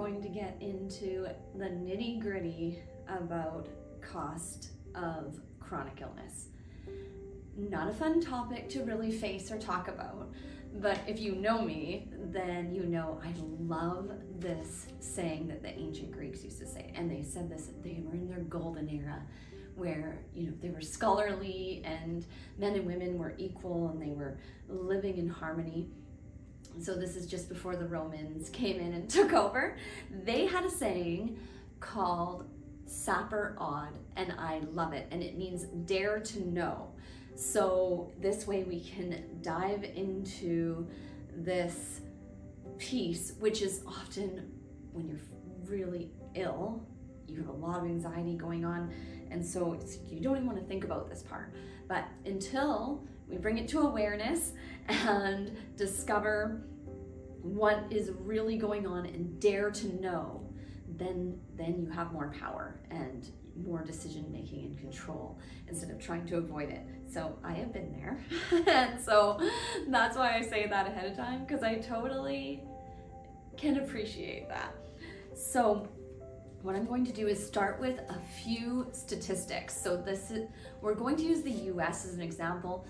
going to get into the nitty-gritty about cost of chronic illness. Not a fun topic to really face or talk about, but if you know me, then you know I love this saying that the ancient Greeks used to say, and they said this, they were in their golden era where, you know, they were scholarly and men and women were equal and they were living in harmony. So this is just before the Romans came in and took over. They had a saying called sapere aude, and I love it, and it means dare to know. So this way we can dive into this piece, which is often when you're really ill, you have a lot of anxiety going on, and so you don't even want to think about this part. But until we bring it to awareness and discover what is really going on and dare to know, then you have more power and more decision making and control instead of trying to avoid it. So I have been there. And so that's why I say that ahead of time, because I totally can appreciate that. So what I'm going to do is start with a few statistics. So we're going to use the US as an example.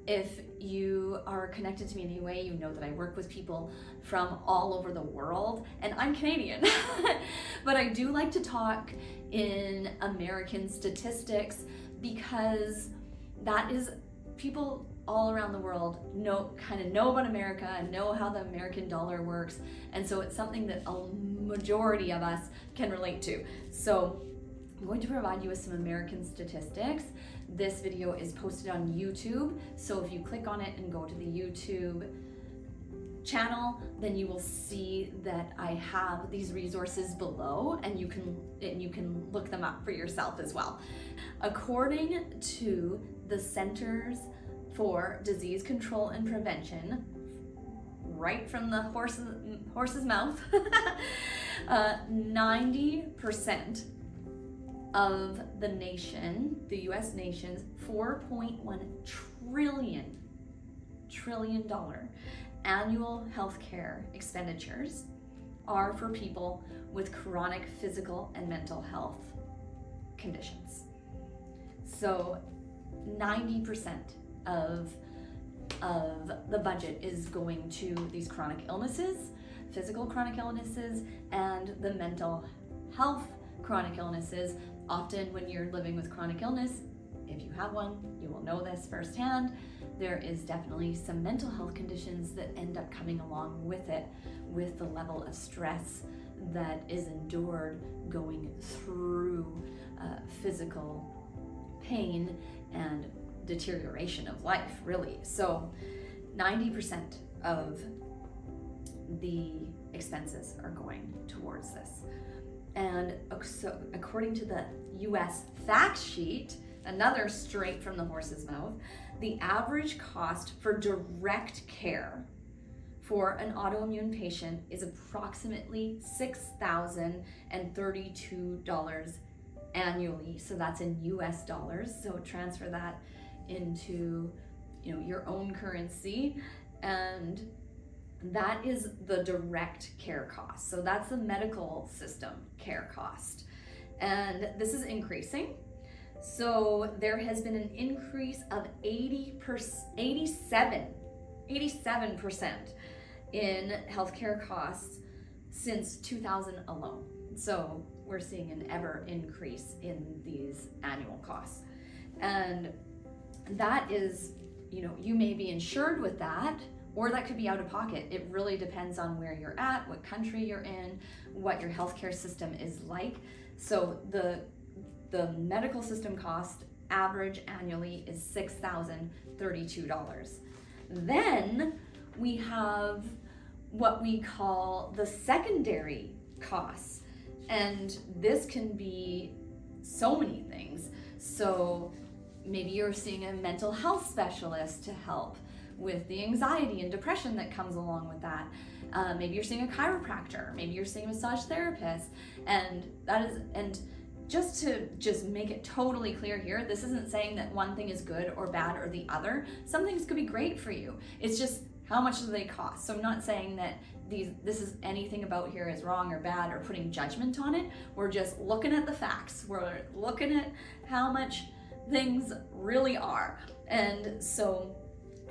If you are connected to me in any way, you know that I work with people from all over the world, and I'm Canadian. But I do like to talk in American statistics because that is, people all around the world kind of know about America and know how the American dollar works, and so it's something that a majority of us can relate to. So I'm going to provide you with some American statistics. This video is posted on YouTube, so if you click on it and go to the YouTube channel, then you will see that I have these resources below, and you can look them up for yourself as well. According to the Centers for Disease Control and Prevention, right from the horse's mouth, 90% of the nation, the US nation's $4.1 trillion annual healthcare expenditures are for people with chronic physical and mental health conditions. So 90% of the budget is going to these chronic illnesses, physical chronic illnesses, and the mental health chronic illnesses. Often when you're living with chronic illness, if you have one, you will know this firsthand. There is definitely some mental health conditions that end up coming along with it, with the level of stress that is endured going through physical pain and deterioration of life, really. So 90% of the expenses are going towards this. And so according to the US fact sheet, another straight from the horse's mouth, the average cost for direct care for an autoimmune patient is approximately $6,032 annually. So that's in US dollars. So transfer that into, you know, your own currency, and that is the direct care cost. So that's the medical system care cost. And this is increasing. So there has been an increase of 87% in healthcare costs since 2000 alone. So we're seeing an ever increase in these annual costs. And that is, you know, you may be insured with that, or that could be out of pocket. It really depends on where you're at, what country you're in, what your healthcare system is like. So the medical system cost average annually is $6,032. Then we have what we call the secondary costs. And this can be so many things. So maybe you're seeing a mental health specialist to help with the anxiety and depression that comes along with that. Maybe you're seeing a chiropractor, maybe you're seeing a massage therapist, and just to make it totally clear here, this isn't saying that one thing is good or bad or the other. Some things could be great for you. It's just how much do they cost? So I'm not saying that this is anything about here is wrong or bad or putting judgment on it. We're just looking at the facts. We're looking at how much things really are. And so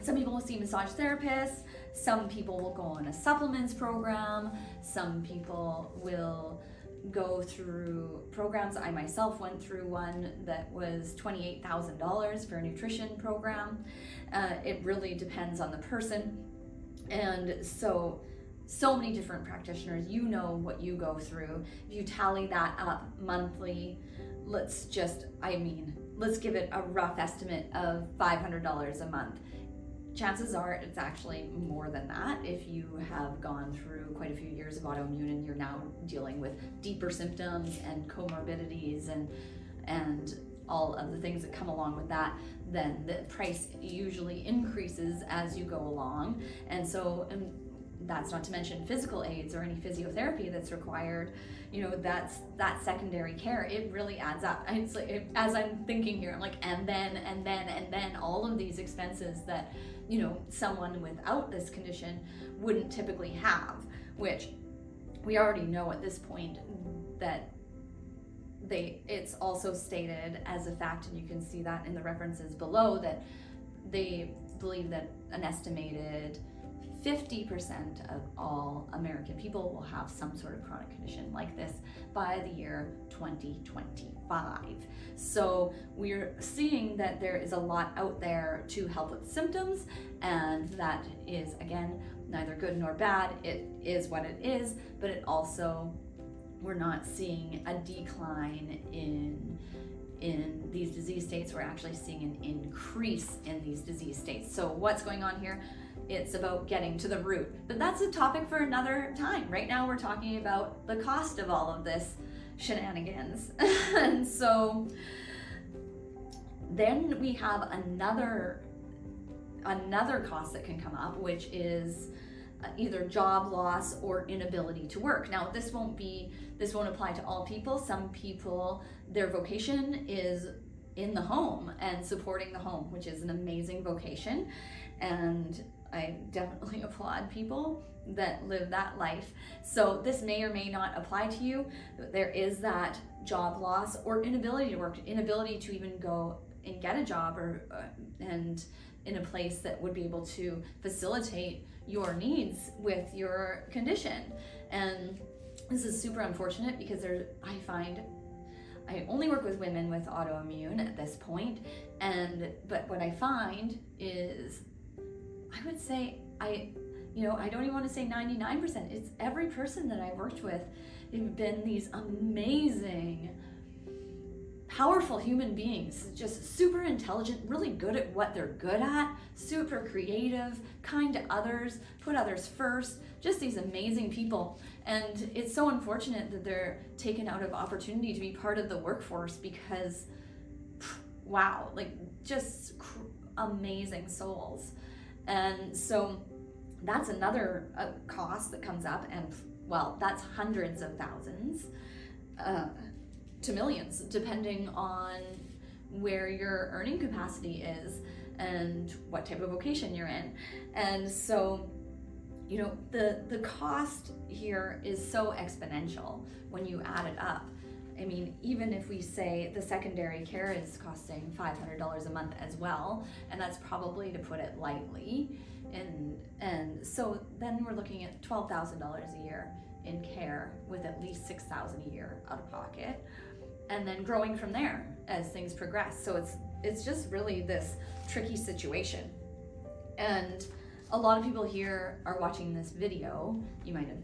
some people will see massage therapists, some people will go on a supplements program, some people will go through programs. I myself went through one that was $28,000 for a nutrition program. It really depends on the person. And so many different practitioners, you know what you go through. If you tally that up monthly, let's give it a rough estimate of $500 a month. Chances are it's actually more than that if you have gone through quite a few years of autoimmune and you're now dealing with deeper symptoms and comorbidities and all of the things that come along with that. Then the price usually increases as you go along. And that's not to mention physical aids or any physiotherapy that's required. That's that secondary care. It really adds up. And it's like, as I'm thinking here, I'm like, and then all of these expenses that, someone without this condition wouldn't typically have, which we already know at this point that it's also stated as a fact, and you can see that in the references below, that they believe that an estimated 50% of all American people will have some sort of chronic condition like this by the year 2025. So we're seeing that there is a lot out there to help with symptoms, and that is, again, neither good nor bad. It is what it is, but it also, we're not seeing a decline in these disease states. We're actually seeing an increase in these disease states. So what's going on here? It's about getting to the root, but that's a topic for another time. Right now we're talking about the cost of all of this shenanigans. And so then we have another cost that can come up, which is either job loss or inability to work. Now this won't apply to all people. Some people, their vocation is in the home and supporting the home, which is an amazing vocation, and I definitely applaud people that live that life. So this may or may not apply to you. There is that job loss or inability to work, inability to even go and get a job and in a place that would be able to facilitate your needs with your condition. And this is super unfortunate because I find I only work with women with autoimmune at this point, but what I find is, I would say, I don't even want to say 99%. It's every person that I worked with. They've been these amazing, powerful human beings, just super intelligent, really good at what they're good at, super creative, kind to others, put others first, just these amazing people. And it's so unfortunate that they're taken out of opportunity to be part of the workforce because, wow, like just amazing souls. And so that's another cost that comes up, and well, that's hundreds of thousands to millions, depending on where your earning capacity is and what type of vocation you're in. And so, the cost here is so exponential when you add it up. I mean, even if we say the secondary care is costing $500 a month as well, and that's probably to put it lightly, and so then we're looking at $12,000 a year in care with at least $6,000 a year out of pocket, and then growing from there as things progress. So it's just really this tricky situation. And a lot of people here are watching this video. You might have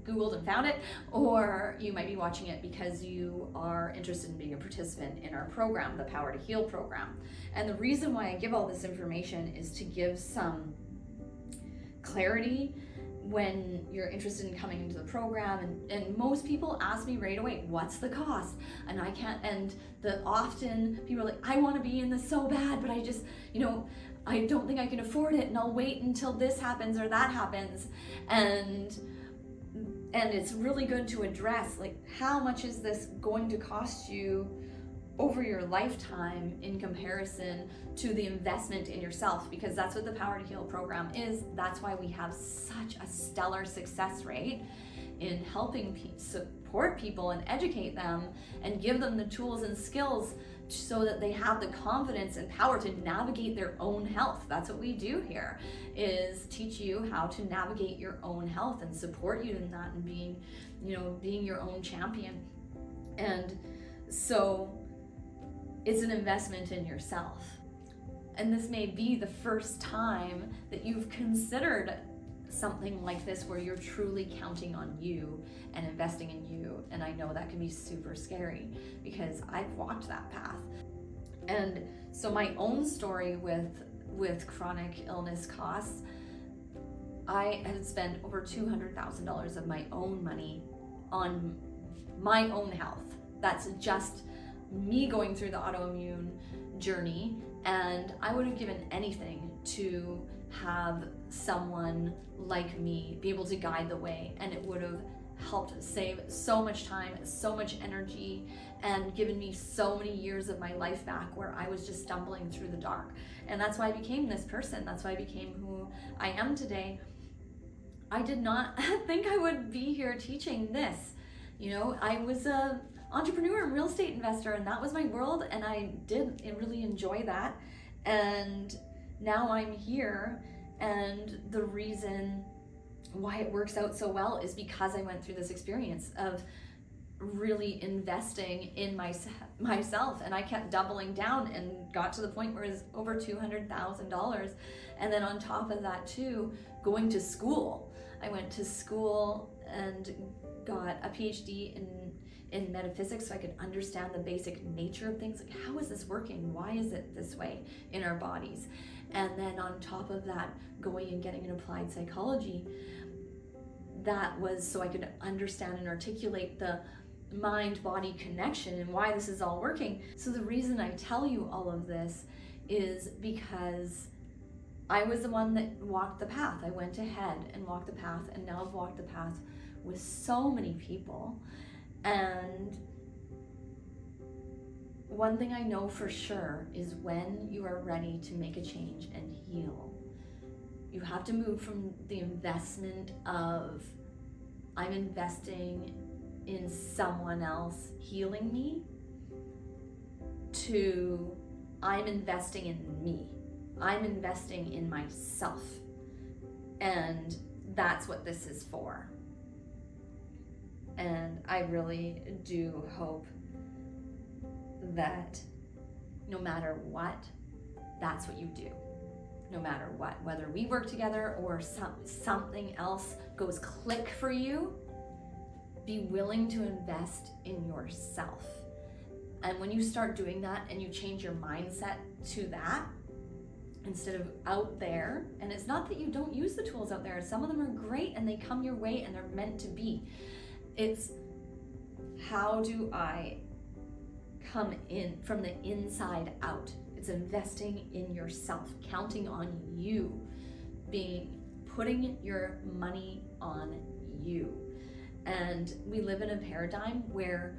Googled and found it, or you might be watching it because you are interested in being a participant in our program, the Power to Heal program. And the reason why I give all this information is to give some clarity when you're interested in coming into the program. And most people ask me right away, what's the cost? And I can't, and often people are like, I want to be in this so bad, but I just, I don't think I can afford it, and I'll wait until this happens or that happens. And it's really good to address, like, how much is this going to cost you over your lifetime in comparison to the investment in yourself, because that's what the Power to Heal program is. That's why we have such a stellar success rate in helping support people and educate them and give them the tools and skills so that they have the confidence and power to navigate their own health. That's what we do here, is teach you how to navigate your own health and support you in that, and being your own champion. And so it's an investment in yourself. And this may be the first time that you've considered something like this, where you're truly counting on you and investing in you. And I know that can be super scary, because I've walked that path. And so my own story with chronic illness costs, I had spent over $200,000 of my own money on my own health. That's just me going through the autoimmune journey, and I would have given anything to have someone like me be able to guide the way, and it would have helped save so much time, so much energy, and given me so many years of my life back where I was just stumbling through the dark. And that's why I became this person. That's why I became who I am today. I did not think I would be here teaching this. I was a entrepreneur and real estate investor, and that was my world, and I did really enjoy that. And now I'm here, and the reason why it works out so well is because I went through this experience of really investing in myself, and I kept doubling down and got to the point where it was over $200,000. And then on top of that too, going to school. I went to school and got a PhD in metaphysics, so I could understand the basic nature of things, like how is this working? Why is it this way in our bodies? And then on top of that, going and getting an applied psychology. That was so I could understand and articulate the mind-body connection and why this is all working. So the reason I tell you all of this is because I was the one that walked the path. I went ahead and walked the path, and now I've walked the path with so many people. And one thing I know for sure is when you are ready to make a change and heal, you have to move from the investment of I'm investing in someone else healing me to I'm investing in me. I'm investing in myself. And that's what this is for. And I really do hope that no matter what, that's what you do. No matter what, whether we work together or something else goes click for you, be willing to invest in yourself. And when you start doing that and you change your mindset to that, instead of out there, and it's not that you don't use the tools out there, some of them are great and they come your way and they're meant to be. It's how do I come in from the inside out? It's investing in yourself, counting on you, putting your money on you. And we live in a paradigm where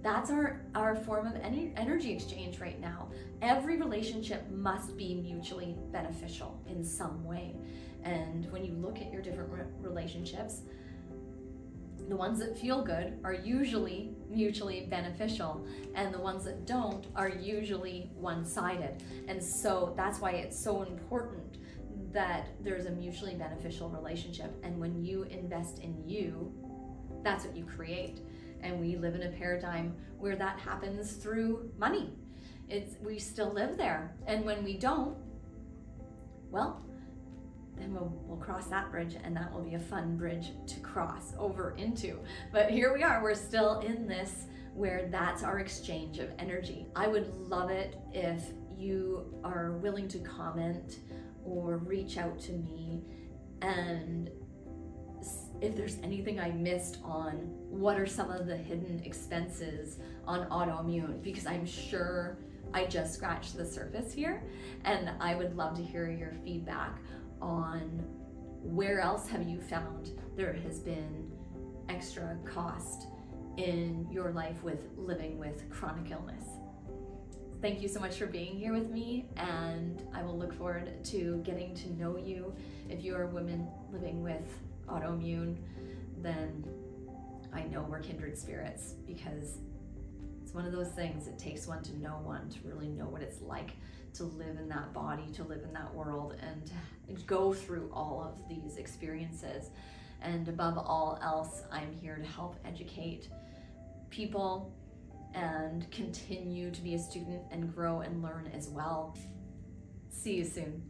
that's our form of energy exchange right now. Every relationship must be mutually beneficial in some way. And when you look at your different relationships, the ones that feel good are usually mutually beneficial, and the ones that don't are usually one-sided. And so that's why it's so important that there's a mutually beneficial relationship. And when you invest in you, that's what you create. And we live in a paradigm where that happens through money. We still live there. And when we don't, well, then we'll cross that bridge, and that will be a fun bridge to cross over into. But here we are, we're still in this where that's our exchange of energy. I would love it if you are willing to comment or reach out to me, and if there's anything I missed on what are some of the hidden expenses on autoimmune, because I'm sure I just scratched the surface here, and I would love to hear your feedback on where else have you found there has been extra cost in your life with living with chronic illness. thank you so much for being here with me, and I will look forward to getting to know you. If you are a woman living with autoimmune, then I know we're kindred spirits, because it's one of those things, it takes one to know one to really know what it's like to live in that body, to live in that world, and to go through all of these experiences. And above all else, I'm here to help educate people and continue to be a student and grow and learn as well. See you soon.